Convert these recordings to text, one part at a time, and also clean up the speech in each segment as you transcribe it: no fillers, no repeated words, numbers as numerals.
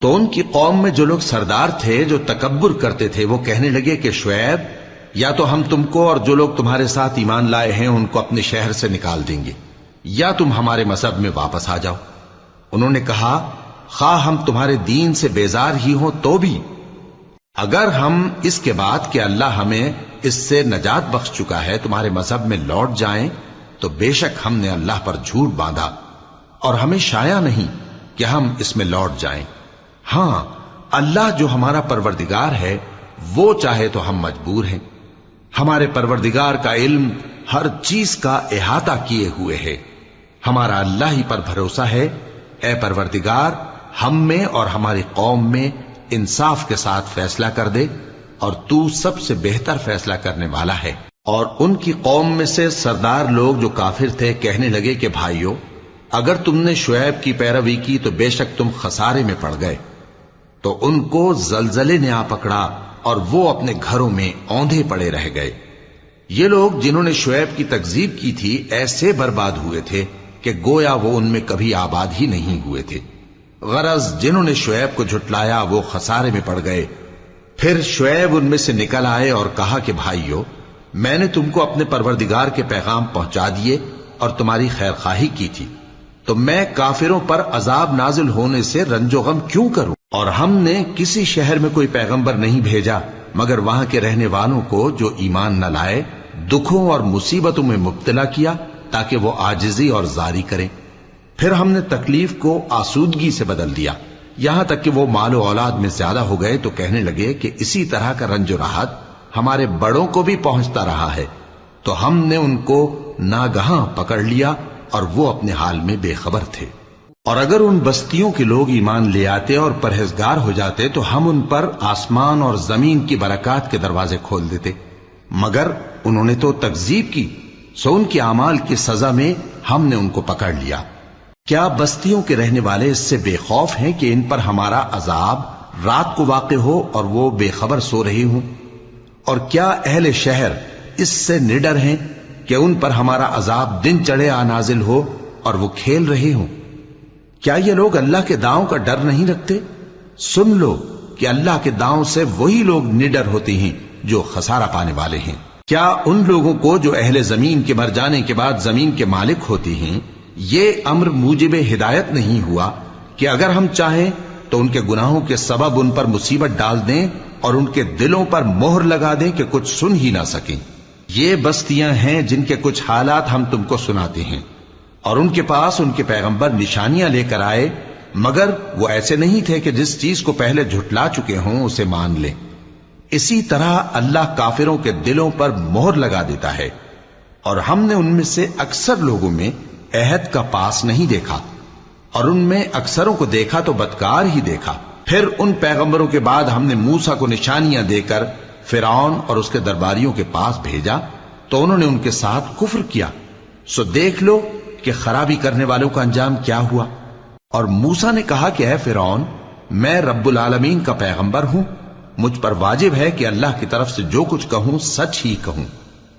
تو ان کی قوم میں جو لوگ سردار تھے جو تکبر کرتے تھے وہ کہنے لگے کہ شعیب یا تو ہم تم کو اور جو لوگ تمہارے ساتھ ایمان لائے ہیں ان کو اپنے شہر سے نکال دیں گے یا تم ہمارے مذہب میں واپس آ جاؤ۔ انہوں نے کہا خواہ ہم تمہارے دین سے بیزار ہی ہوں تو بھی اگر ہم اس کے بعد کہ اللہ ہمیں اس سے نجات بخش چکا ہے تمہارے مذہب میں لوٹ جائیں تو بے شک ہم نے اللہ پر جھوٹ باندھا اور ہمیں شایع نہیں کہ ہم اس میں لوٹ جائیں۔ ہاں اللہ جو ہمارا پروردگار ہے وہ چاہے تو ہم مجبور ہیں، ہمارے پروردگار کا علم ہر چیز کا احاطہ کیے ہوئے ہے، ہمارا اللہ ہی پر بھروسہ ہے۔ اے پروردگار ہم میں اور ہماری قوم میں انصاف کے ساتھ فیصلہ کر دے اور تو سب سے بہتر فیصلہ کرنے والا ہے۔ اور ان کی قوم میں سے سردار لوگ جو کافر تھے کہنے لگے کہ بھائیو اگر تم نے شعیب کی پیروی کی تو بے شک تم خسارے میں پڑ گئے۔ تو ان کو زلزلے نے آ پکڑا اور وہ اپنے گھروں میں اوندھے پڑے رہ گئے۔ یہ لوگ جنہوں نے شعیب کی تکذیب کی تھی ایسے برباد ہوئے تھے کہ گویا وہ ان میں کبھی آباد ہی نہیں ہوئے تھے۔ غرض جنہوں نے شعیب کو جھٹلایا وہ خسارے میں پڑ گئے۔ پھر شعیب ان میں سے نکل آئے اور کہا کہ بھائیو میں نے تم کو اپنے پروردگار کے پیغام پہنچا دیے اور تمہاری خیر خواہی کی تھی، تو میں کافروں پر عذاب نازل ہونے سے رنج و غم کیوں کروں؟ اور ہم نے کسی شہر میں کوئی پیغمبر نہیں بھیجا مگر وہاں کے رہنے والوں کو جو ایمان نہ لائے دکھوں اور مصیبتوں میں مبتلا کیا تاکہ وہ عاجزی اور زاری کریں۔ پھر ہم نے تکلیف کو آسودگی سے بدل دیا یہاں تک کہ وہ مال و اولاد میں زیادہ ہو گئے تو کہنے لگے کہ اسی طرح کا رنج و راحت ہمارے بڑوں کو بھی پہنچتا رہا ہے، تو ہم نے ان کو ناگہاں پکڑ لیا اور وہ اپنے حال میں بے خبر تھے۔ اور اگر ان بستیوں کے لوگ ایمان لے آتے اور پرہیزگار ہو جاتے تو ہم ان پر آسمان اور زمین کی برکات کے دروازے کھول دیتے، مگر انہوں نے تو تکذیب کی، سو ان کے اعمال کی سزا میں ہم نے ان کو پکڑ لیا۔ کیا بستیوں کے رہنے والے اس سے بے خوف ہیں کہ ان پر ہمارا عذاب رات کو واقع ہو اور وہ بے خبر سو رہی ہوں؟ اور کیا اہل شہر اس سے نڈر ہیں کہ ان پر ہمارا عذاب دن چڑھے آ نازل ہو اور وہ کھیل رہے ہوں؟ کیا یہ لوگ اللہ کے داؤں کا ڈر نہیں رکھتے؟ سن لو کہ اللہ کے داؤں سے وہی لوگ نڈر ہوتے ہیں جو خسارہ پانے والے ہیں۔ کیا ان لوگوں کو جو اہل زمین کے مر جانے کے بعد زمین کے مالک ہوتے ہیں یہ امر موجب ہدایت نہیں ہوا کہ اگر ہم چاہیں تو ان کے گناہوں کے سبب ان پر مصیبت ڈال دیں اور ان کے دلوں پر مہر لگا دیں کہ کچھ سن ہی نہ سکیں؟ یہ بستیاں ہیں جن کے کچھ حالات ہم تم کو سناتے ہیں، اور ان کے پاس ان کے پیغمبر نشانیاں لے کر آئے مگر وہ ایسے نہیں تھے کہ جس چیز کو پہلے جھٹلا چکے ہوں اسے مان لیں۔ اسی طرح اللہ کافروں کے دلوں پر مہر لگا دیتا ہے، اور ہم نے ان میں سے اکثر لوگوں میں عہد کا پاس نہیں دیکھا اور ان میں اکثروں کو دیکھا تو بدکار ہی دیکھا۔ پھر ان پیغمبروں کے بعد ہم نے موسیٰ کو نشانیاں دے کر فرعون اور اس کے درباریوں کے پاس بھیجا تو انہوں نے ان کے ساتھ کفر کیا، سو دیکھ لو کہ خرابی کرنے والوں کا انجام کیا ہوا۔ اور موسیٰ نے کہا کہ اے فرعون میں رب العالمین کا پیغمبر ہوں، مجھ پر واجب ہے کہ اللہ کی طرف سے جو کچھ کہوں سچ ہی کہوں،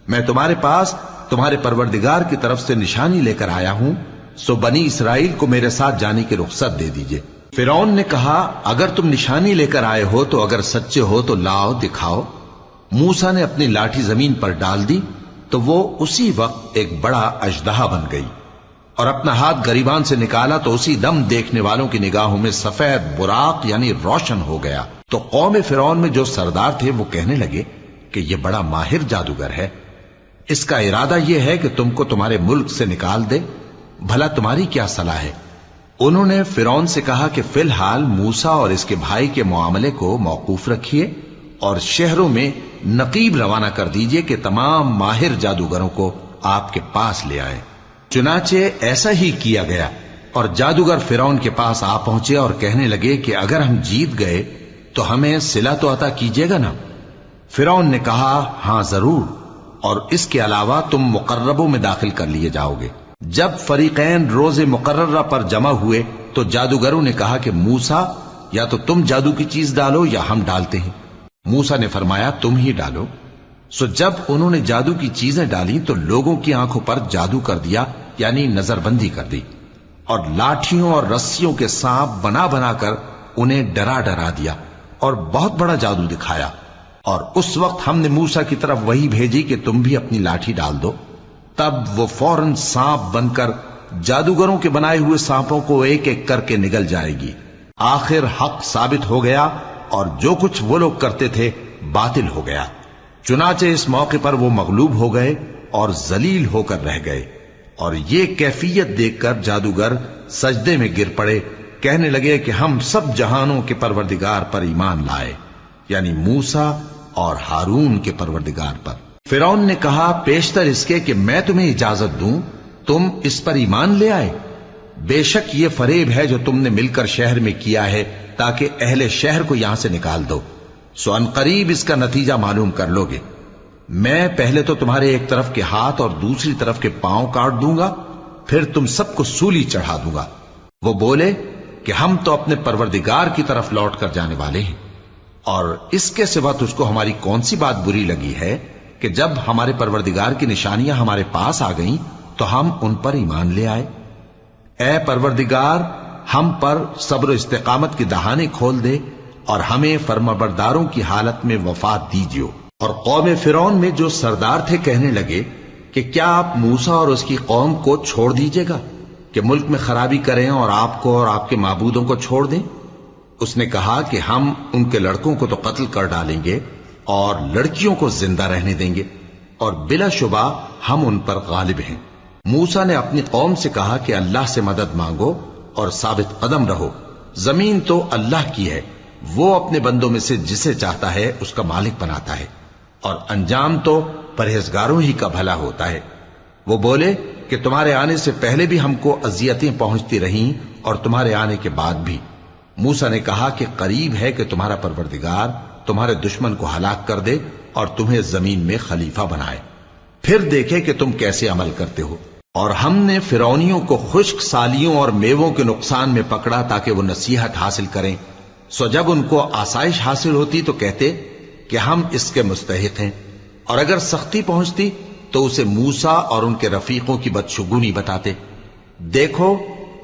میں تمہارے پاس تمہارے پروردگار کی طرف سے نشانی لے کر آیا ہوں، سو بنی اسرائیل کو میرے ساتھ جانے کی رخصت دے دیجئے۔ فرعون نے کہا اگر تم نشانی لے کر آئے ہو تو اگر سچے ہو تو لاؤ دکھاؤ۔ موسیٰ نے اپنی لاٹھی زمین پر ڈال دی تو وہ اسی وقت ایک بڑا اژدہا بن گئی، اور اپنا ہاتھ گریبان سے نکالا تو اسی دم دیکھنے والوں کی نگاہوں میں سفید براق یعنی روشن ہو گیا۔ تو قوم فرعون میں جو سردار تھے وہ کہنے لگے کہ یہ بڑا ماہر جادوگر ہے، اس کا ارادہ یہ ہے کہ تم کو تمہارے ملک سے نکال دے، بھلا تمہاری کیا صلاح ہے؟ انہوں نے فرعون سے کہا کہ فی الحال موسیٰ اور اس کے بھائی کے معاملے کو موقوف رکھیے اور شہروں میں نقیب روانہ کر دیجئے کہ تمام ماہر جادوگروں کو آپ کے پاس لے آئیں۔ چنانچہ ایسا ہی کیا گیا، اور جادوگر فرعون کے پاس آ پہنچے اور کہنے لگے کہ اگر ہم جیت گئے تو ہمیں صلہ تو عطا کیجیے گا نا؟ فرعون نے کہا ہاں ضرور، اور اس کے علاوہ تم مقربوں میں داخل کر لیے جاؤ گے۔ جب فریقین روز مقررہ پر جمع ہوئے تو جادوگروں نے کہا کہ موسیٰ یا تو تم جادو کی چیز ڈالو یا ہم ڈالتے ہیں۔ موسیٰ نے فرمایا تم ہی ڈالو۔ سو جب انہوں نے جادو کی چیزیں ڈالی تو لوگوں کی آنکھوں پر جادو کر دیا، یعنی نظر بندی کر دی، اور لاٹھیوں اور رسیوں کے سانپ بنا بنا کر انہیں ڈرا ڈرا دیا اور بہت بڑا جادو دکھایا، اور اس وقت ہم نے موسیٰ کی طرف وحی بھیجی کہ تم بھی اپنی لاٹھی ڈال دو، تب وہ فوراً سانپ بن کر جادوگروں کے بنائے ہوئے سانپوں کو ایک ایک کر کے نگل جائے گی۔ آخر حق ثابت ہو گیا اور جو کچھ وہ لوگ کرتے تھے باطل ہو گیا۔ چنانچہ اس موقع پر وہ مغلوب ہو گئے اور ذلیل ہو کر رہ گئے، اور یہ کیفیت دیکھ کر جادوگر سجدے میں گر پڑے، کہنے لگے کہ ہم سب جہانوں کے پروردگار پر ایمان لائے، یعنی موسیٰ اور ہارون کے پروردگار پر۔ فرعون نے کہا پیشتر اس کے کہ میں تمہیں اجازت دوں تم اس پر ایمان لے آئے، بے شک یہ فریب ہے جو تم نے مل کر شہر میں کیا ہے تاکہ اہل شہر کو یہاں سے نکال دو، سو ان قریب اس کا نتیجہ معلوم کر لو گے۔ میں پہلے تو تمہارے ایک طرف کے ہاتھ اور دوسری طرف کے پاؤں کاٹ دوں گا، پھر تم سب کو سولی چڑھا دوں گا۔ وہ بولے کہ ہم تو اپنے پروردگار کی طرف لوٹ کر جانے والے ہیں، اور اس کے سوا تجھ کو ہماری کون سی بات بری لگی ہے کہ جب ہمارے پروردگار کی نشانیاں ہمارے پاس آ گئیں تو ہم ان پر ایمان لے آئے۔ اے پروردگار، ہم پر صبر و استقامت کی دہانے کھول دے اور ہمیں فرمانبرداروں کی حالت میں وفات دیجیو۔ اور قوم فرعون میں جو سردار تھے کہنے لگے کہ کیا آپ موسیٰ اور اس کی قوم کو چھوڑ دیجیے گا کہ ملک میں خرابی کریں اور آپ کو اور آپ کے معبودوں کو چھوڑ دیں؟ اس نے کہا کہ ہم ان کے لڑکوں کو تو قتل کر ڈالیں گے اور لڑکیوں کو زندہ رہنے دیں گے، اور بلا شبہ ہم ان پر غالب ہیں۔ موسیٰ نے اپنی قوم سے کہا کہ اللہ سے مدد مانگو اور ثابت قدم رہو، زمین تو اللہ کی ہے، وہ اپنے بندوں میں سے جسے چاہتا ہے اس کا مالک بناتا ہے، اور انجام تو پرہیزگاروں ہی کا بھلا ہوتا ہے۔ وہ بولے کہ تمہارے آنے سے پہلے بھی ہم کو اذیتیں پہنچتی رہیں اور تمہارے آنے کے بعد بھی۔ موسیٰ نے کہا کہ قریب ہے کہ تمہارا پروردگار تمہارے دشمن کو ہلاک کر دے اور تمہیں زمین میں خلیفہ بنائے، پھر دیکھے کہ تم کیسے عمل کرتے ہو۔ اور ہم نے فرعونیوں کو خشک سالیوں اور میووں کے نقصان میں پکڑا تاکہ وہ نصیحت حاصل کریں، سو جب ان کو آسائش حاصل ہوتی تو کہتے کہ ہم اس کے مستحق ہیں، اور اگر سختی پہنچتی تو اسے موسیٰ اور ان کے رفیقوں کی بدشگونی بتاتے۔ دیکھو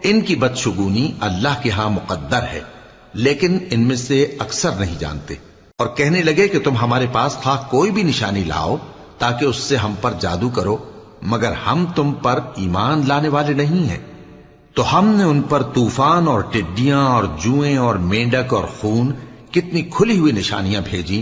ان کی بدشگونی اللہ کے ہاں مقدر ہے، لیکن ان میں سے اکثر نہیں جانتے۔ اور کہنے لگے کہ تم ہمارے پاس خواہ کوئی بھی نشانی لاؤ تاکہ اس سے ہم پر جادو کرو، مگر ہم تم پر ایمان لانے والے نہیں ہیں۔ تو ہم نے ان پر طوفان اور ٹڈیاں اور جوئیں اور مینڈک اور خون کتنی کھلی ہوئی نشانیاں بھیجی،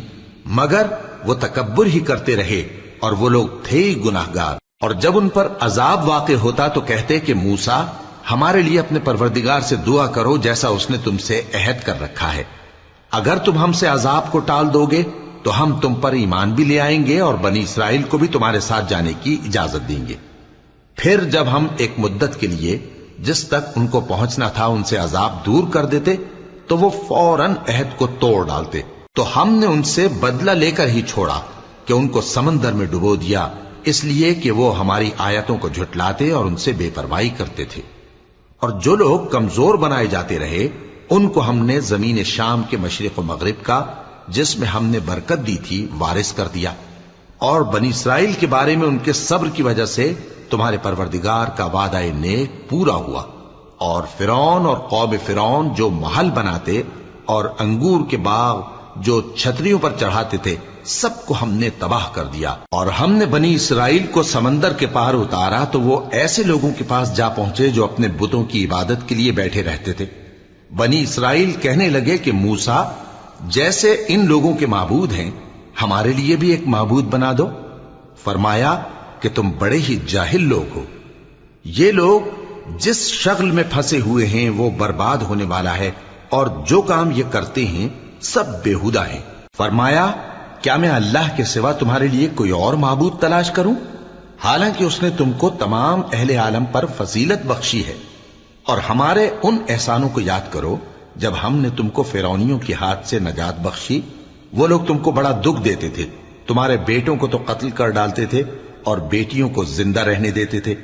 مگر وہ تکبر ہی کرتے رہے اور وہ لوگ تھے ہی گناہگار۔ اور جب ان پر عذاب واقع ہوتا تو کہتے کہ موسیٰ ہمارے لیے اپنے پروردگار سے دعا کرو جیسا اس نے تم سے عہد کر رکھا ہے، اگر تم ہم سے عذاب کو ٹال دو گے تو ہم تم پر ایمان بھی لے آئیں گے اور بنی اسرائیل کو بھی تمہارے ساتھ جانے کی اجازت دیں گے۔ پھر جب ہم ایک مدت کے لیے جس تک ان کو پہنچنا تھا ان سے عذاب دور کر دیتے تو وہ فوراً عہد کو توڑ ڈالتے، تو ہم نے ان سے بدلہ لے کر ہی چھوڑا کہ ان کو سمندر میں ڈبو دیا، اس لیے کہ وہ ہماری آیتوں کو جھٹلاتے اور ان سے بے پرواہی کرتے تھے۔ اور جو لوگ کمزور بنائے جاتے رہے ان کو ہم نے زمین شام کے مشرق و مغرب کا جس میں ہم نے برکت دی تھی وارث کر دیا، اور بنی اسرائیل کے بارے میں ان کے صبر کی وجہ سے تمہارے پروردگار کا وعدہ نیک پورا ہوا۔ اور فرعون اور قوم فرعون جو محل بناتے اور انگور کے باغ جو چھتریوں پر چڑھاتے تھے سب کو ہم نے تباہ کر دیا۔ اور ہم نے بنی اسرائیل کو سمندر کے پار اتارا تو وہ ایسے لوگوں کے پاس جا پہنچے جو اپنے بتوں کی عبادت کے لیے بیٹھے رہتے تھے۔ بنی اسرائیل کہنے لگے کہ موسیٰ جیسے ان لوگوں کے معبود ہیں ہمارے لیے بھی ایک معبود بنا دو۔ فرمایا کہ تم بڑے ہی جاہل لوگ ہو، یہ لوگ جس شغل میں پھنسے ہوئے ہیں وہ برباد ہونے والا ہے، اور جو کام یہ کرتے ہیں سب بےہودہ ہیں۔ فرمایا کیا میں اللہ کے سوا تمہارے لیے کوئی اور معبود تلاش کروں، حالانکہ اس نے تم کو تمام اہل عالم پر فضیلت بخشی ہے۔ اور ہمارے ان احسانوں کو یاد کرو جب ہم نے تم کو فرعونیوں کے ہاتھ سے نجات بخشی، وہ لوگ تم کو بڑا دکھ دیتے تھے، تمہارے بیٹوں کو تو قتل کر ڈالتے تھے اور بیٹیوں کو زندہ رہنے دیتے تھے،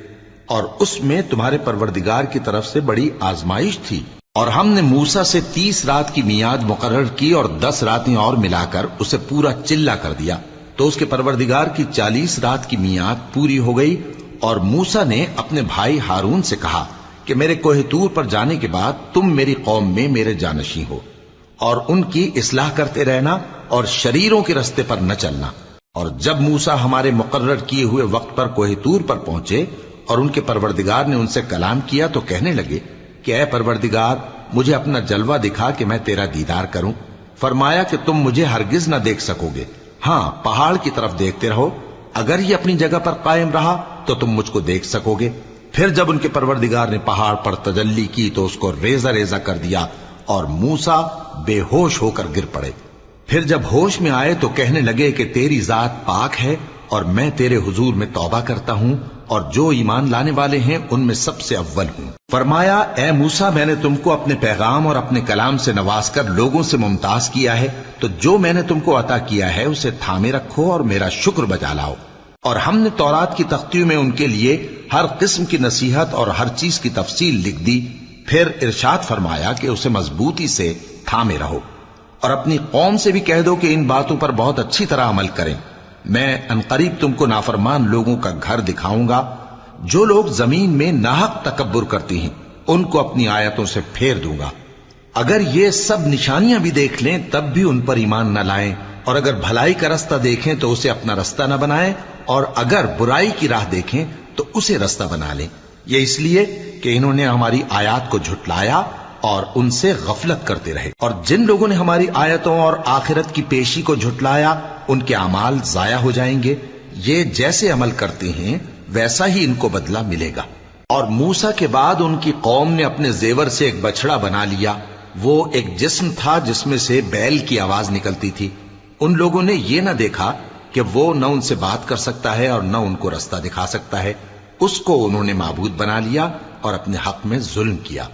اور اس میں تمہارے پروردگار کی طرف سے بڑی آزمائش تھی۔ اور ہم نے موسیٰ سے 30 رات کی میعاد مقرر کی اور 10 راتیں اور ملا کر اسے پورا چلا کر دیا، تو اس کے پروردگار کی 40 رات کی میعاد پوری ہو گئی۔ اور موسیٰ نے اپنے بھائی ہارون سے کہا کہ میرے کوہ طور پر جانے کے بعد تم میری قوم میں میرے جانشین ہو، اور ان کی اصلاح کرتے رہنا اور شریروں کے رستے پر نہ چلنا۔ اور جب موسیٰ ہمارے مقرر کیے ہوئے وقت پر کوہ طور پر پہنچے اور ان کے پروردگار نے ان سے کلام کیا تو کہنے لگے کہ اے پروردگار مجھے اپنا جلوہ دکھا کہ میں تیرا دیدار کروں۔ فرمایا کہ تم مجھے ہرگز نہ دیکھ سکو گے، ہاں پہاڑ کی طرف دیکھتے رہو، اگر یہ اپنی جگہ پر قائم رہا تو تم مجھ کو دیکھ سکو گے۔ پھر جب ان کے پروردگار نے پہاڑ پر تجلی کی تو اس کو ریزہ ریزہ کر دیا اور موسیٰ بے ہوش ہو کر گر پڑے۔ پھر جب ہوش میں آئے تو کہنے لگے کہ تیری ذات پاک ہے اور میں تیرے حضور میں توبہ کرتا ہوں اور جو ایمان لانے والے ہیں ان میں سب سے اول ہوں۔ فرمایا اے موسیٰ میں نے تم کو اپنے پیغام اور اپنے کلام سے نواز کر لوگوں سے ممتاز کیا ہے، تو جو میں نے تم کو عطا کیا ہے اسے تھامے رکھو اور میرا شکر بجا لاؤ۔ اور ہم نے تورات کی تختیوں میں ان کے لیے ہر قسم کی نصیحت اور ہر چیز کی تفصیل لکھ دی۔ پھر ارشاد فرمایا کہ اسے مضبوطی سے تھامے رہو اور اپنی قوم سے بھی کہہ دو کہ ان باتوں پر بہت اچھی طرح عمل کریں۔ میں انقریب تم کو نافرمان لوگوں کا گھر دکھاؤں گا۔ جو لوگ زمین میں ناحق تکبر کرتے ہیں ان کو اپنی آیتوں سے پھیر دوں گا۔ اگر یہ سب نشانیاں بھی دیکھ لیں تب بھی ان پر ایمان نہ لائیں، اور اگر بھلائی کا رستہ دیکھیں تو اسے اپنا رستہ نہ بنائیں، اور اگر برائی کی راہ دیکھیں تو اسے رستہ بنا لیں۔ یہ اس لیے کہ انہوں نے ہماری آیات کو جھٹلایا اور ان سے غفلت کرتے رہے۔ اور جن لوگوں نے ہماری آیتوں اور آخرت کی پیشی کو جھٹلایا ان کے اعمال ضائع ہو جائیں گے۔ یہ جیسے عمل کرتے ہیں ویسا ہی ان کو بدلہ ملے گا۔ اور موسیٰ کے بعد ان کی قوم نے اپنے زیور سے ایک بچڑا بنا لیا، وہ ایک جسم تھا جس میں سے بیل کی آواز نکلتی تھی۔ ان لوگوں نے یہ نہ دیکھا کہ وہ نہ ان سے بات کر سکتا ہے اور نہ ان کو رستہ دکھا سکتا ہے، اس کو انہوں نے معبود بنا لیا اور اپنے حق میں ظلم کیا۔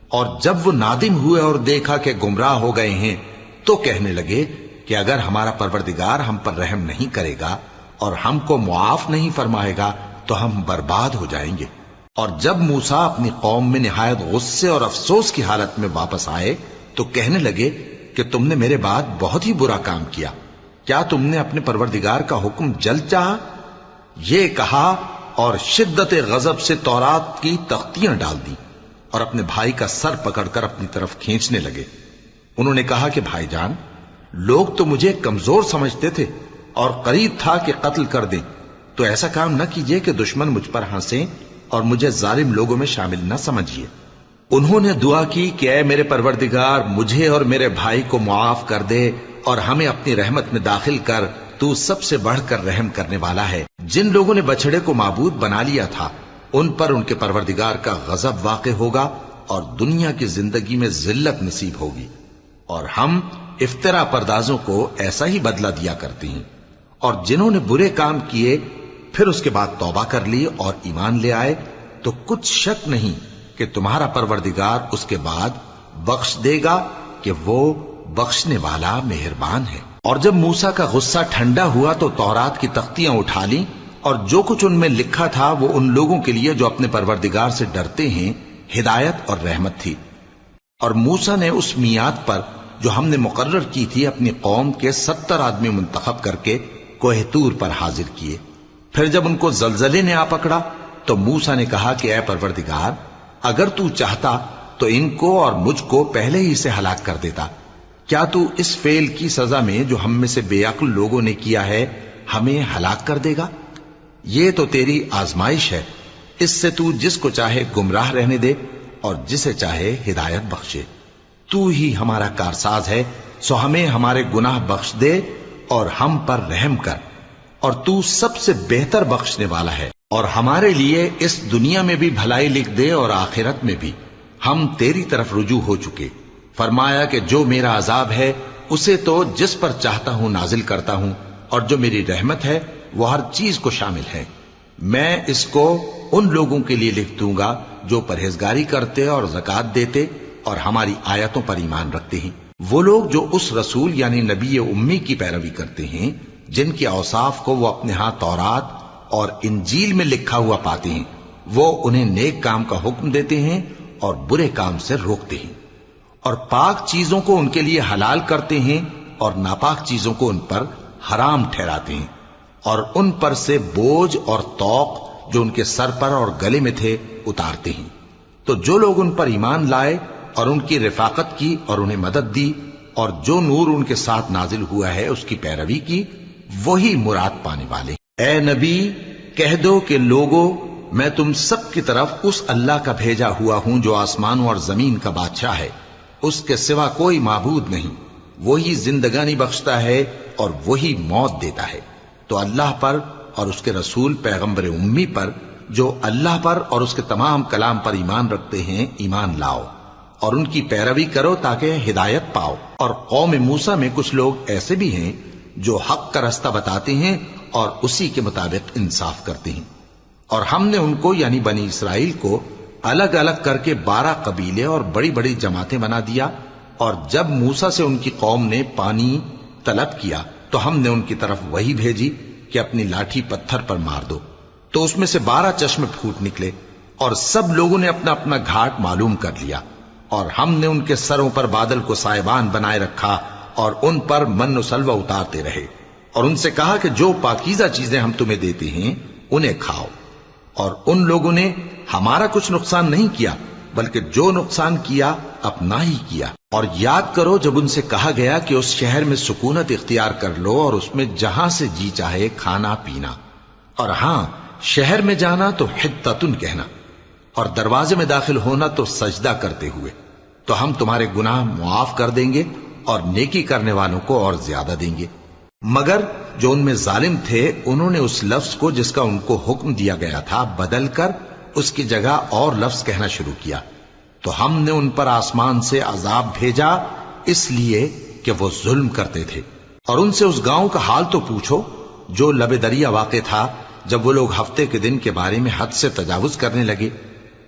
اور جب وہ نادم ہوئے اور دیکھا کہ گمراہ ہو گئے ہیں تو کہنے لگے کہ اگر ہمارا پروردگار ہم پر رحم نہیں کرے گا اور ہم کو معاف نہیں فرمائے گا تو ہم برباد ہو جائیں گے۔ اور جب موسیٰ اپنی قوم میں نہایت غصے اور افسوس کی حالت میں واپس آئے تو کہنے لگے کہ تم نے میرے بعد بہت ہی برا کام کیا، کیا تم نے اپنے پروردگار کا حکم جلد چاہا؟ یہ کہا اور شدت غضب سے تورات کی تختیاں ڈال دی اور اپنے بھائی کا سر پکڑ کر اپنی طرف کھینچنے لگے۔ انہوں نے کہا کہ بھائی جان، لوگ تو مجھے کمزور سمجھتے تھے اور قریب تھا کہ قتل کر دیں، تو ایسا کام نہ کیجیے کہ دشمن مجھ پر ہنسیں اور مجھے ظالم لوگوں میں شامل نہ سمجھیے۔ انہوں نے دعا کی کہ اے میرے پروردگار مجھے اور میرے بھائی کو معاف کر دے اور ہمیں اپنی رحمت میں داخل کر، تو سب سے بڑھ کر رحم کرنے والا ہے۔ جن لوگوں نے بچڑے کو معبود بنا لیا تھا ان پر ان کے پروردگار کا غضب واقع ہوگا اور دنیا کی زندگی میں ذلت نصیب ہوگی، اور ہم افترا پردازوں کو ایسا ہی بدلہ دیا کرتے ہیں۔ اور جنہوں نے برے کام کیے پھر اس کے بعد توبہ کر لی اور ایمان لے آئے تو کچھ شک نہیں کہ تمہارا پروردگار اس کے بعد بخش دے گا کہ وہ بخشنے والا مہربان ہے۔ اور جب موسیٰ کا غصہ ٹھنڈا ہوا تو تورات کی تختیاں اٹھا لیں، اور جو کچھ ان میں لکھا تھا وہ ان لوگوں کے لیے جو اپنے پروردگار سے ڈرتے ہیں ہدایت اور رحمت تھی۔ اور موسیٰ نے اس میعاد پر جو ہم نے مقرر کی تھی اپنی قوم کے 70 آدمی منتخب کر کے کوہ طور پر حاضر کیے۔ پھر جب ان کو زلزلے نے آ پکڑا تو موسیٰ نے کہا کہ اے پروردگار اگر تو چاہتا تو ان کو اور مجھ کو پہلے ہی سے ہلاک کر دیتا، کیا تو اس فعل کی سزا میں جو ہم میں سے بے عقل لوگوں نے کیا ہے ہمیں ہلاک کر دے گا؟ یہ تو تیری آزمائش ہے، اس سے تو جس کو چاہے گمراہ رہنے دے اور جسے چاہے ہدایت بخشے۔ تو ہی ہمارا کارساز ہے، سو ہمیں ہمارے گناہ بخش دے اور ہم پر رحم کر، اور تو سب سے بہتر بخشنے والا ہے، اور ہمارے لیے اس دنیا میں بھی بھلائی لکھ دے اور آخرت میں بھی، ہم تیری طرف رجوع ہو چکے۔ فرمایا کہ جو میرا عذاب ہے اسے تو جس پر چاہتا ہوں نازل کرتا ہوں، اور جو میری رحمت ہے وہ ہر چیز کو شامل ہے۔ میں اس کو ان لوگوں کے لیے لکھ دوں گا جو پرہیزگاری کرتے اور زکوٰۃ دیتے اور ہماری آیتوں پر ایمان رکھتے ہیں، وہ لوگ جو اس رسول یعنی نبی امی کی پیروی کرتے ہیں جن کے اوصاف کو وہ اپنے ہاں تورات اور انجیل میں لکھا ہوا پاتے ہیں، وہ انہیں نیک کام کا حکم دیتے ہیں اور برے کام سے روکتے ہیں، اور پاک چیزوں کو ان کے لیے حلال کرتے ہیں اور ناپاک چیزوں کو ان پر حرام ٹھہراتے ہیں، اور ان پر سے بوجھ اور طوق جو ان کے سر پر اور گلے میں تھے اتارتے ہیں۔ تو جو لوگ ان پر ایمان لائے اور ان کی رفاقت کی اور انہیں مدد دی اور جو نور ان کے ساتھ نازل ہوا ہے اس کی پیروی کی، وہی مراد پانے والے۔ اے نبی کہہ دو کہ لوگو میں تم سب کی طرف اس اللہ کا بھیجا ہوا ہوں جو آسمانوں اور زمین کا بادشاہ ہے، اس کے سوا کوئی معبود نہیں، وہی زندگانی بخشتا ہے اور وہی موت دیتا ہے۔ تو اللہ پر اور اس کے رسول پیغمبر امی پر جو اللہ پر اور اس کے تمام کلام پر ایمان رکھتے ہیں ایمان لاؤ اور ان کی پیروی کرو تاکہ ہدایت پاؤ۔ اور قوم موسیٰ میں کچھ لوگ ایسے بھی ہیں جو حق کا راستہ بتاتے ہیں اور اسی کے مطابق انصاف کرتے ہیں، اور ہم نے ان کو یعنی بنی اسرائیل کو الگ الگ کر کے 12 قبیلے اور بڑی بڑی جماعتیں بنا دیا، اور جب موسیٰ سے ان کی قوم نے پانی طلب کیا تو ہم نے ان کی طرف وہی بھیجی کہ اپنی لاٹھی پتھر پر مار دو، تو اس میں سے 12 چشمے پھوٹ نکلے، اور سب لوگوں نے اپنا اپنا گھاٹ معلوم کر لیا، اور ہم نے ان کے سروں پر بادل کو سائبان بنائے رکھا اور ان پر من و سلوہ اتارتے رہے، اور ان سے کہا کہ جو پاکیزہ چیزیں ہم تمہیں دیتے ہیں انہیں کھاؤ، اور ان لوگوں نے ہمارا کچھ نقصان نہیں کیا بلکہ جو نقصان کیا اپنا ہی کیا۔ اور یاد کرو جب ان سے کہا گیا کہ اس شہر میں سکونت اختیار کر لو اور اس میں جہاں سے جی چاہے کھانا پینا، اور ہاں شہر میں جانا تو حتتن کہنا، اور دروازے میں داخل ہونا تو سجدہ کرتے ہوئے، تو ہم تمہارے گناہ معاف کر دیں گے اور نیکی کرنے والوں کو اور زیادہ دیں گے۔ مگر جو ان میں ظالم تھے انہوں نے اس لفظ کو جس کا ان کو حکم دیا گیا تھا بدل کر اس کی جگہ اور لفظ کہنا شروع کیا، تو ہم نے ان پر آسمان سے عذاب بھیجا اس لیے کہ وہ ظلم کرتے تھے۔ اور ان سے اس گاؤں کا حال تو پوچھو جو لب دریا واقع تھا، جب وہ لوگ ہفتے کے دن کے بارے میں حد سے تجاوز کرنے لگے،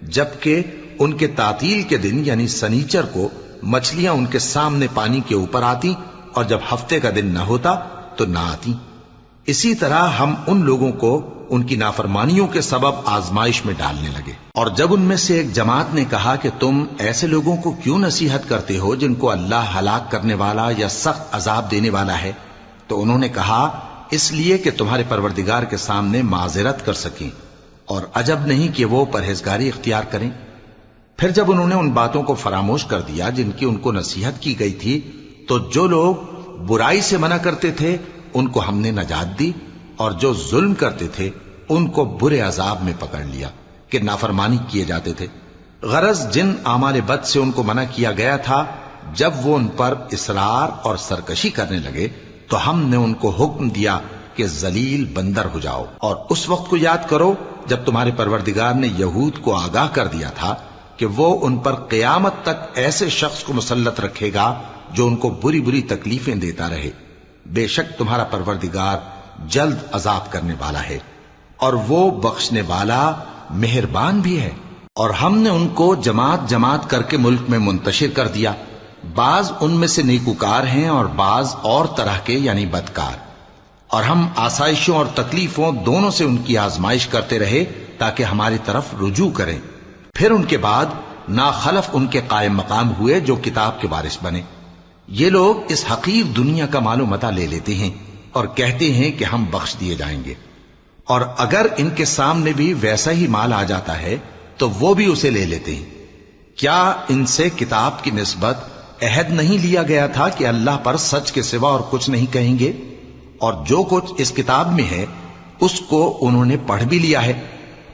جبکہ ان کے تعطیل کے دن یعنی سنیچر کو مچھلیاں ان کے سامنے پانی کے اوپر آتی، اور جب ہفتے کا دن نہ ہوتا تو نہ آتی۔ اسی طرح ہم ان لوگوں کو ان کی نافرمانیوں کے سبب آزمائش میں ڈالنے لگے۔ اور جب ان میں سے ایک جماعت نے کہا کہ تم ایسے لوگوں کو کیوں نصیحت کرتے ہو جن کو اللہ ہلاک کرنے والا یا سخت عذاب دینے والا ہے، تو انہوں نے کہا اس لیے کہ تمہارے پروردگار کے سامنے معذرت کر سکیں، اور عجب نہیں کہ وہ پرہیزگاری اختیار کریں۔ پھر جب انہوں نے ان باتوں کو فراموش کر دیا جن کی ان کو نصیحت کی گئی تھی، تو جو لوگ برائی سے منع کرتے تھے ان کو ہم نے نجات دی، اور جو ظلم کرتے تھے ان کو برے عذاب میں پکڑ لیا کہ نافرمانی کیے جاتے تھے۔ غرض جن اعمال بد سے ان کو منع کیا گیا تھا، جب وہ ان پر اصرار اور سرکشی کرنے لگے تو ہم نے ان کو حکم دیا کہ ذلیل بندر ہو جاؤ۔ اور اس وقت کو یاد کرو جب تمہارے پروردگار نے یہود کو آگاہ کر دیا تھا کہ وہ ان پر قیامت تک ایسے شخص کو مسلط رکھے گا جو ان کو بری بری تکلیفیں دیتا رہے۔ بے شک تمہارا پروردگار جلد عذاب کرنے والا ہے اور وہ بخشنے والا مہربان بھی ہے۔ اور ہم نے ان کو جماعت جماعت کر کے ملک میں منتشر کر دیا، بعض ان میں سے نیکوکار ہیں اور بعض اور طرح کے یعنی بدکار، اور ہم آسائشوں اور تکلیفوں دونوں سے ان کی آزمائش کرتے رہے تاکہ ہماری طرف رجوع کریں۔ پھر ان کے بعد ناخلف ان کے قائم مقام ہوئے جو کتاب کے وارث بنے۔ یہ لوگ اس حقیر دنیا کا مال و متاع لے لیتے ہیں اور کہتے ہیں کہ ہم بخش دیے جائیں گے، اور اگر ان کے سامنے بھی ویسا ہی مال آ جاتا ہے تو وہ بھی اسے لے لیتے ہیں۔ کیا ان سے کتاب کی نسبت عہد نہیں لیا گیا تھا کہ اللہ پر سچ کے سوا اور کچھ نہیں کہیں گے؟ اور جو کچھ اس کتاب میں ہے اس کو انہوں نے پڑھ بھی لیا ہے،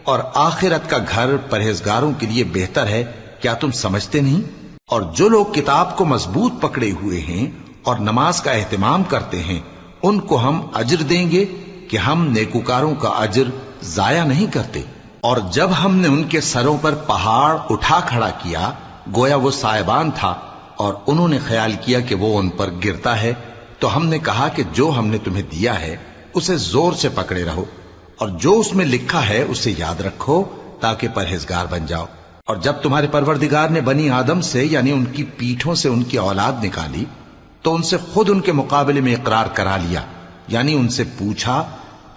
اور آخرت کا گھر پرہیزگاروں کے لیے بہتر ہے، کیا تم سمجھتے نہیں؟ اور جو لوگ کتاب کو مضبوط پکڑے ہوئے ہیں اور نماز کا اہتمام کرتے ہیں ان کو ہم اجر دیں گے کہ ہم نیکوکاروں کا اجر ضائع نہیں کرتے۔ اور جب ہم نے ان کے سروں پر پہاڑ اٹھا کھڑا کیا گویا وہ سائبان تھا، اور انہوں نے خیال کیا کہ وہ ان پر گرتا ہے، تو ہم نے کہا کہ جو ہم نے تمہیں دیا ہے اسے زور سے پکڑے رہو، اور جو اس میں لکھا ہے اسے یاد رکھو تاکہ پرہیزگار بن جاؤ۔ اور جب تمہارے پروردگار نے بنی آدم سے یعنی ان کی پیٹھوں سے ان کی اولاد نکالی تو ان سے خود ان کے مقابلے میں اقرار کرا لیا، یعنی ان سے پوچھا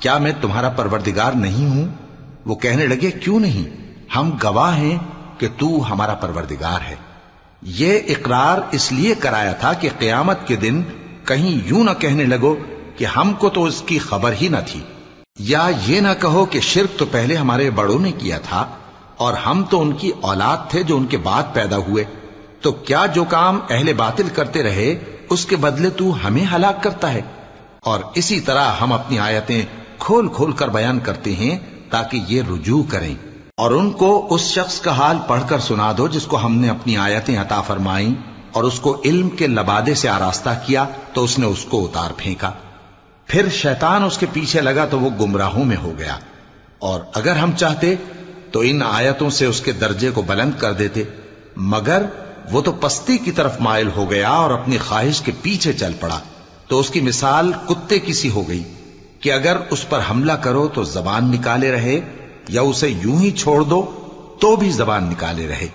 کیا میں تمہارا پروردگار نہیں ہوں؟ وہ کہنے لگے کیوں نہیں، ہم گواہ ہیں کہ تو ہمارا پروردگار ہے۔ یہ اقرار اس لیے کرایا تھا کہ قیامت کے دن کہیں یوں نہ کہنے لگو کہ ہم کو تو اس کی خبر ہی نہ تھی، یا یہ نہ کہو کہ شرک تو پہلے ہمارے بڑوں نے کیا تھا اور ہم تو ان کی اولاد تھے جو ان کے بعد پیدا ہوئے۔ تو کیا جو کام اہل باطل کرتے رہے اس کے بدلے تو ہمیں ہلاک کرتا ہے؟ اور اسی طرح ہم اپنی آیتیں کھول کھول کر بیان کرتے ہیں تاکہ یہ رجوع کریں۔ اور ان کو اس شخص کا حال پڑھ کر سنا دو جس کو ہم نے اپنی آیتیں عطا فرمائیں اور اس کو علم کے لبادے سے آراستہ کیا تو اس نے اس کو اتار پھینکا، پھر شیطان اس کے پیچھے لگا تو وہ گمراہوں میں ہو گیا۔ اور اگر ہم چاہتے تو ان آیتوں سے اس کے درجے کو بلند کر دیتے، مگر وہ تو پستی کی طرف مائل ہو گیا اور اپنی خواہش کے پیچھے چل پڑا، تو اس کی مثال کتے کی سی ہو گئی کہ اگر اس پر حملہ کرو تو زبان نکالے رہے، یا اسے یوں ہی چھوڑ دو تو بھی زبان نکالے رہے۔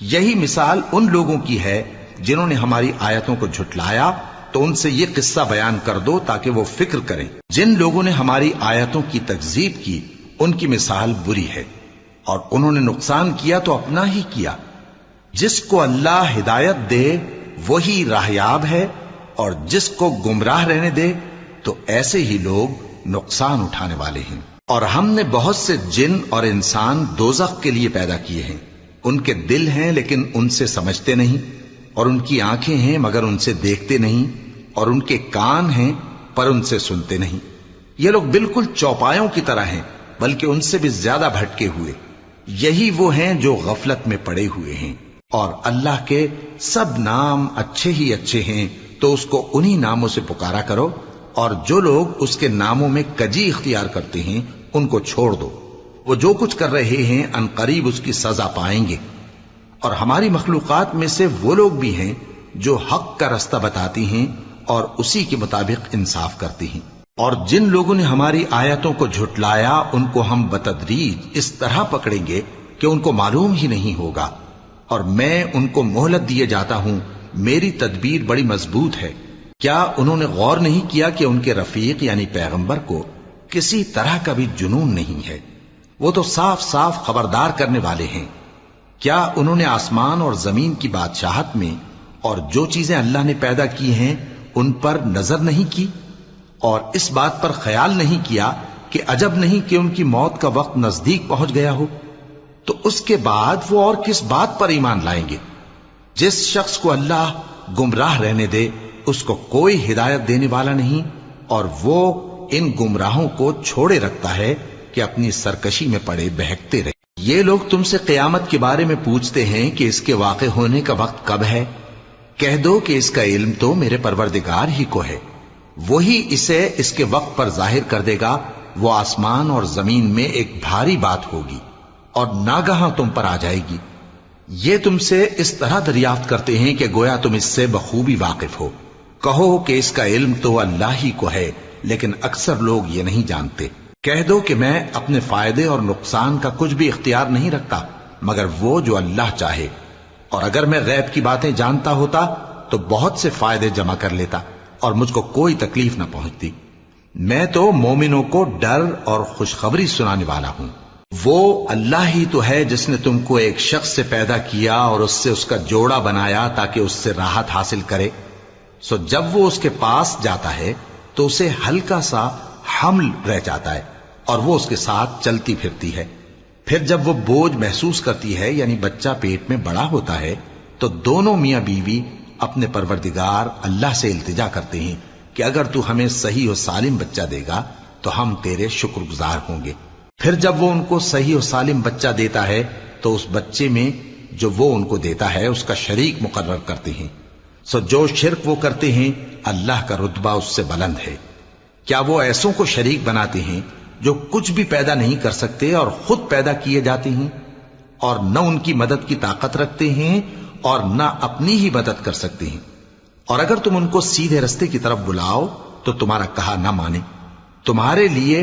یہی مثال ان لوگوں کی ہے جنہوں نے ہماری آیتوں کو جھٹلایا، تو ان سے یہ قصہ بیان کر دو تاکہ وہ فکر کریں۔ جن لوگوں نے ہماری آیتوں کی تکذیب کی ان کی مثال بری ہے، اور انہوں نے نقصان کیا تو اپنا ہی کیا۔ جس کو اللہ ہدایت دے وہی راہیاب ہے، اور جس کو گمراہ رہنے دے تو ایسے ہی لوگ نقصان اٹھانے والے ہیں۔ اور ہم نے بہت سے جن اور انسان دوزخ کے لیے پیدا کیے ہیں، ان کے دل ہیں لیکن ان سے سمجھتے نہیں، اور ان کی آنکھیں ہیں مگر ان سے دیکھتے نہیں، اور ان کے کان ہیں پر ان سے سنتے نہیں۔ یہ لوگ بالکل چوپایوں کی طرح ہیں، بلکہ ان سے بھی زیادہ بھٹکے ہوئے۔ یہی وہ ہیں جو غفلت میں پڑے ہوئے ہیں۔ اور اللہ کے سب نام اچھے ہی اچھے ہیں، تو اس کو انہی ناموں سے پکارا کرو، اور جو لوگ اس کے ناموں میں کجی اختیار کرتے ہیں ان کو چھوڑ دو۔ وہ جو کچھ کر رہے ہیں ان قریب اس کی سزا پائیں گے۔ اور ہماری مخلوقات میں سے وہ لوگ بھی ہیں جو حق کا رستہ بتاتی ہیں اور اسی کے مطابق انصاف کرتی ہیں۔ اور جن لوگوں نے ہماری آیتوں کو جھٹلایا ان کو ہم بتدریج اس طرح پکڑیں گے کہ ان کو معلوم ہی نہیں ہوگا، اور میں ان کو مہلت دیے جاتا ہوں، میری تدبیر بڑی مضبوط ہے۔ کیا انہوں نے غور نہیں کیا کہ ان کے رفیق یعنی پیغمبر کو کسی طرح کا بھی جنون نہیں ہے؟ وہ تو صاف صاف خبردار کرنے والے ہیں۔ کیا انہوں نے آسمان اور زمین کی بادشاہت میں اور جو چیزیں اللہ نے پیدا کی ہیں ان پر نظر نہیں کی، اور اس بات پر خیال نہیں کیا کہ عجب نہیں کہ ان کی موت کا وقت نزدیک پہنچ گیا ہو؟ تو اس کے بعد وہ اور کس بات پر ایمان لائیں گے؟ جس شخص کو اللہ گمراہ رہنے دے اس کو کوئی ہدایت دینے والا نہیں، اور وہ ان گمراہوں کو چھوڑے رکھتا ہے کہ اپنی سرکشی میں پڑے بہکتے رہے۔ یہ لوگ تم سے قیامت کے بارے میں پوچھتے ہیں کہ اس کے واقع ہونے کا وقت کب ہے؟ کہہ دو کہ اس کا علم تو میرے پروردگار ہی کو ہے، وہی اسے اس کے وقت پر ظاہر کر دے گا۔ وہ آسمان اور زمین میں ایک بھاری بات ہوگی اور ناگہاں تم پر آ جائے گی۔ یہ تم سے اس طرح دریافت کرتے ہیں کہ گویا تم اس سے بخوبی واقف ہو۔ کہو کہ اس کا علم تو اللہ ہی کو ہے، لیکن اکثر لوگ یہ نہیں جانتے۔ کہہ دو کہ میں اپنے فائدے اور نقصان کا کچھ بھی اختیار نہیں رکھتا مگر وہ جو اللہ چاہے، اور اگر میں غیب کی باتیں جانتا ہوتا تو بہت سے فائدے جمع کر لیتا اور مجھ کو کوئی تکلیف نہ پہنچتی۔ میں تو مومنوں کو ڈر اور خوشخبری سنانے والا ہوں۔ وہ اللہ ہی تو ہے جس نے تم کو ایک شخص سے پیدا کیا اور اس سے اس کا جوڑا بنایا تاکہ اس سے راحت حاصل کرے۔ سو جب وہ اس کے پاس جاتا ہے تو اسے ہلکا سا حمل رہ جاتا ہے اور وہ اس کے ساتھ چلتی پھرتی ہے۔ پھر جب وہ بوجھ محسوس کرتی ہے یعنی بچہ پیٹ میں بڑا ہوتا ہے تو دونوں میاں بیوی اپنے پروردگار اللہ سے التجا کرتے ہیں کہ اگر تو ہمیں صحیح و سالم بچہ دے گا تو ہم تیرے شکر گزار ہوں گے۔ پھر جب وہ ان کو صحیح و سالم بچہ دیتا ہے تو اس بچے میں جو وہ ان کو دیتا ہے اس کا شریک مقرر کرتے ہیں۔ سو جو شرک وہ کرتے ہیں اللہ کا رتبہ اس سے بلند ہے۔ کیا وہ ایسوں کو شریک بناتے ہیں جو کچھ بھی پیدا نہیں کر سکتے اور خود پیدا کیے جاتے ہیں، اور نہ ان کی مدد کی طاقت رکھتے ہیں اور نہ اپنی ہی مدد کر سکتے ہیں؟ اور اگر تم ان کو سیدھے رستے کی طرف بلاؤ تو تمہارا کہا نہ مانے۔ تمہارے لیے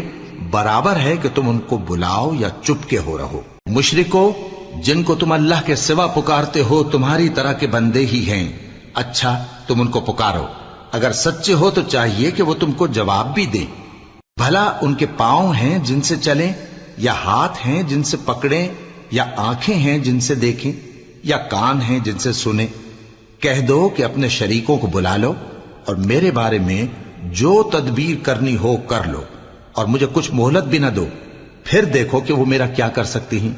برابر ہے کہ تم ان کو بلاؤ یا چپ کے ہو رہو۔ مشرکو، جن کو تم اللہ کے سوا پکارتے ہو تمہاری طرح کے بندے ہی ہیں۔ اچھا تم ان کو پکارو، اگر سچے ہو تو چاہیے کہ وہ تم کو جواب بھی دیں۔ بھلا ان کے پاؤں ہیں جن سے چلیں، یا ہاتھ ہیں جن سے پکڑیں، یا آنکھیں ہیں جن سے دیکھیں، یا کان ہیں جن سے سنیں؟ کہہ دو کہ اپنے شریکوں کو بلا لو اور میرے بارے میں جو تدبیر کرنی ہو کر لو، اور مجھے کچھ مہلت بھی نہ دو، پھر دیکھو کہ وہ میرا کیا کر سکتی ہیں۔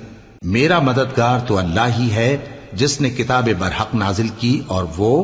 میرا مددگار تو اللہ ہی ہے جس نے کتاب برحق نازل کی اور وہ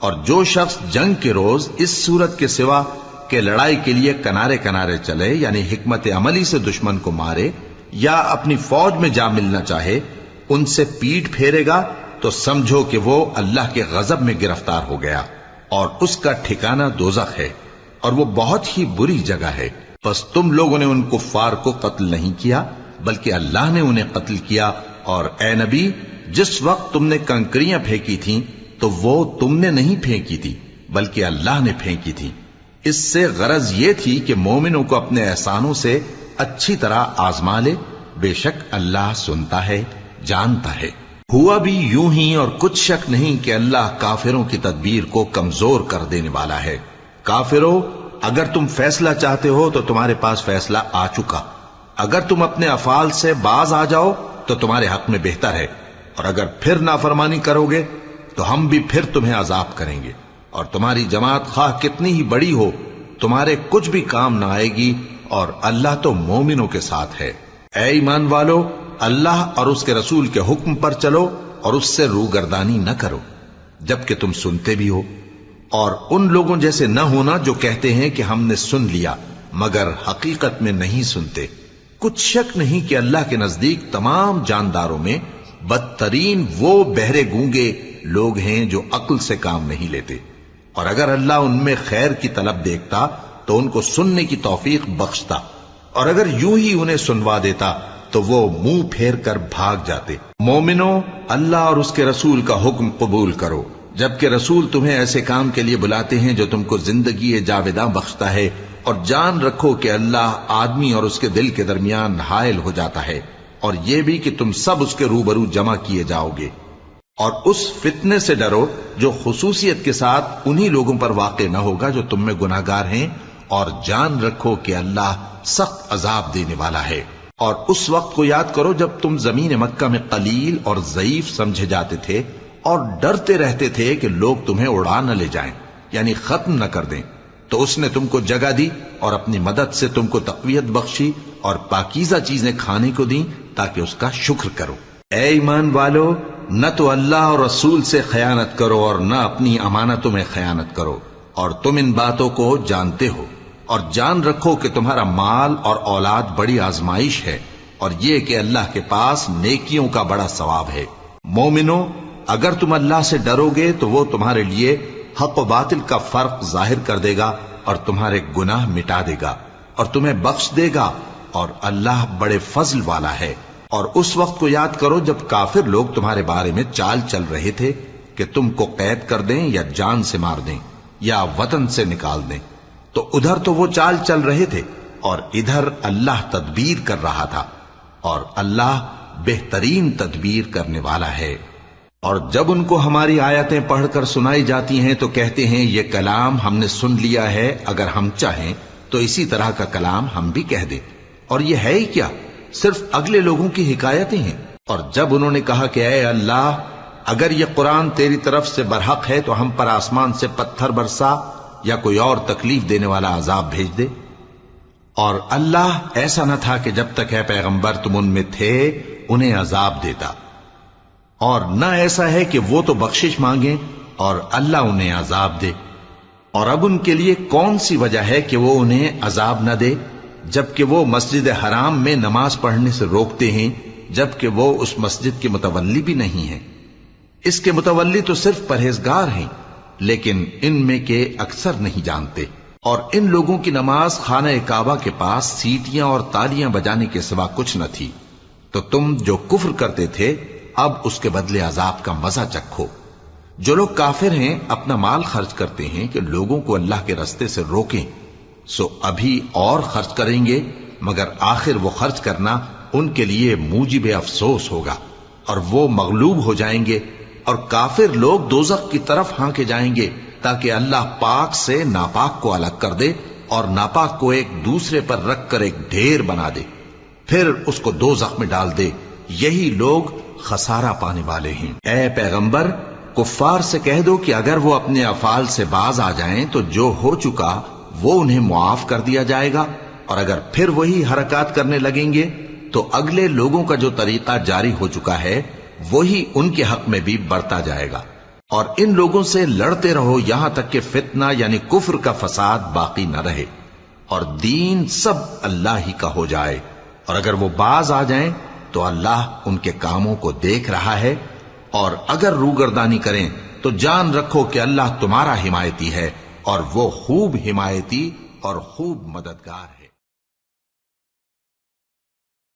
اور جو شخص جنگ کے روز اس صورت کے سوا کہ لڑائی کے لیے کنارے کنارے چلے، یعنی حکمت عملی سے دشمن کو مارے یا اپنی فوج میں جا ملنا چاہے، ان سے پیٹ پھیرے گا تو سمجھو کہ وہ اللہ کے غضب میں گرفتار ہو گیا، اور اس کا ٹھکانہ دوزخ ہے، اور وہ بہت ہی بری جگہ ہے۔ پس تم لوگوں نے ان کفار کو قتل نہیں کیا بلکہ اللہ نے انہیں قتل کیا، اور اے نبی جس وقت تم نے کنکریاں پھینکی تھیں تو وہ تم نے نہیں پھینکی تھی بلکہ اللہ نے پھینکی تھی۔ اس سے غرض یہ تھی کہ مومنوں کو اپنے احسانوں سے اچھی طرح آزما لے، بے شک اللہ سنتا ہے، جانتا ہے۔ ہوا بھی یوں ہی، اور کچھ شک نہیں کہ اللہ کافروں کی تدبیر کو کمزور کر دینے والا ہے۔ کافروں، اگر تم فیصلہ چاہتے ہو تو تمہارے پاس فیصلہ آ چکا، اگر تم اپنے افعال سے باز آ جاؤ تو تمہارے حق میں بہتر ہے، اور اگر پھر نافرمانی کرو گے تو ہم بھی پھر تمہیں عذاب کریں گے، اور تمہاری جماعت خواہ کتنی ہی بڑی ہو تمہارے کچھ بھی کام نہ آئے گی، اور اللہ تو مومنوں کے ساتھ ہے۔ اے ایمان والو، اللہ اور اس کے رسول کے حکم پر چلو اور اس سے روگردانی نہ کرو جبکہ تم سنتے بھی ہو، اور ان لوگوں جیسے نہ ہونا جو کہتے ہیں کہ ہم نے سن لیا مگر حقیقت میں نہیں سنتے۔ کچھ شک نہیں کہ اللہ کے نزدیک تمام جانداروں میں بدترین وہ بہرے گونگے لوگ ہیں جو عقل سے کام نہیں لیتے، اور اگر اللہ ان میں خیر کی طلب دیکھتا تو ان کو سننے کی توفیق بخشتا، اور اگر یوں ہی انہیں سنوا دیتا تو وہ منہ پھیر کر بھاگ جاتے۔ مومنوں، اللہ اور اس کے رسول کا حکم قبول کرو جبکہ رسول تمہیں ایسے کام کے لیے بلاتے ہیں جو تم کو زندگی جاوداں بخشتا ہے، اور جان رکھو کہ اللہ آدمی اور اس کے دل کے درمیان حائل ہو جاتا ہے، اور یہ بھی کہ تم سب اس کے روبرو جمع کیے جاؤ گے۔ اور اس فتنے سے ڈرو جو خصوصیت کے ساتھ انہی لوگوں پر واقع نہ ہوگا جو تم میں گناہگار ہیں، اور جان رکھو کہ اللہ سخت عذاب دینے والا ہے۔ اور اس وقت کو یاد کرو جب تم زمین مکہ میں قلیل اور ضعیف سمجھے جاتے تھے اور ڈرتے رہتے تھے کہ لوگ تمہیں اڑا نہ لے جائیں، یعنی ختم نہ کر دیں، تو اس نے تم کو جگہ دی اور اپنی مدد سے تم کو تقویت بخشی اور پاکیزہ چیزیں کھانے کو دیں تاکہ اس کا شکر کرو۔ اے ایمان والو، نہ تو اللہ اور رسول سے خیانت کرو اور نہ اپنی امانتوں میں خیانت کرو، اور تم ان باتوں کو جانتے ہو، اور جان رکھو کہ تمہارا مال اور اولاد بڑی آزمائش ہے، اور یہ کہ اللہ کے پاس نیکیوں کا بڑا ثواب ہے۔ مومنو، اگر تم اللہ سے ڈرو گے تو وہ تمہارے لیے حق و باطل کا فرق ظاہر کر دے گا اور تمہارے گناہ مٹا دے گا اور تمہیں بخش دے گا، اور اللہ بڑے فضل والا ہے۔ اور اس وقت کو یاد کرو جب کافر لوگ تمہارے بارے میں چال چل رہے تھے کہ تم کو قید کر دیں یا جان سے مار دیں یا وطن سے نکال دیں، تو ادھر تو وہ چال چل رہے تھے اور ادھر اللہ تدبیر کر رہا تھا، اور اللہ بہترین تدبیر کرنے والا ہے۔ اور جب ان کو ہماری آیتیں پڑھ کر سنائی جاتی ہیں تو کہتے ہیں یہ کلام ہم نے سن لیا ہے، اگر ہم چاہیں تو اسی طرح کا کلام ہم بھی کہہ دیں، اور یہ ہے ہی کیا، صرف اگلے لوگوں کی حکایتیں ہیں۔ اور جب انہوں نے کہا کہ اے اللہ، اگر یہ قرآن تیری طرف سے برحق ہے تو ہم پر آسمان سے پتھر برسا یا کوئی اور تکلیف دینے والا عذاب بھیج دے، اور اللہ ایسا نہ تھا کہ جب تک اے پیغمبر تم ان میں تھے انہیں عذاب دیتا، اور نہ ایسا ہے کہ وہ تو بخشش مانگیں اور اللہ انہیں عذاب دے۔ اور اب ان کے لیے کون سی وجہ ہے کہ وہ انہیں عذاب نہ دے، جبکہ وہ مسجد حرام میں نماز پڑھنے سے روکتے ہیں، جبکہ وہ اس مسجد کے متولی بھی نہیں ہیں۔ اس کے متولی تو صرف پرہیزگار ہیں، لیکن ان میں کے اکثر نہیں جانتے۔ اور ان لوگوں کی نماز خانہ کعبہ کے پاس سیٹیاں اور تالیاں بجانے کے سوا کچھ نہ تھی، تو تم جو کفر کرتے تھے اب اس کے بدلے عذاب کا مزہ چکھو۔ جو لوگ کافر ہیں اپنا مال خرچ کرتے ہیں کہ لوگوں کو اللہ کے رستے سے روکیں، سو ابھی اور خرچ کریں گے، مگر آخر وہ خرچ کرنا ان کے لیے موجب افسوس ہوگا، اور وہ مغلوب ہو جائیں گے، اور کافر لوگ دوزخ کی طرف ہانکے جائیں گے تاکہ اللہ پاک سے ناپاک کو الگ کر دے اور ناپاک کو ایک دوسرے پر رکھ کر ایک ڈھیر بنا دے، پھر اس کو دوزخ میں ڈال دے۔ یہی لوگ خسارہ پانے والے ہیں۔ اے پیغمبر، کفار سے کہہ دو کہ اگر وہ اپنے افعال سے باز آ جائیں تو جو ہو چکا وہ انہیں معاف کر دیا جائے گا، اور اگر پھر وہی حرکات کرنے لگیں گے تو اگلے لوگوں کا جو طریقہ جاری ہو چکا ہے وہی ان کے حق میں بھی برتا جائے گا۔ اور ان لوگوں سے لڑتے رہو یہاں تک کہ فتنہ یعنی کفر کا فساد باقی نہ رہے اور دین سب اللہ ہی کا ہو جائے، اور اگر وہ باز آ جائیں تو اللہ ان کے کاموں کو دیکھ رہا ہے، اور اگر روگردانی کریں تو جان رکھو کہ اللہ تمہارا حمایتی ہے اور وہ خوب حمایتی اور خوب مددگار ہے۔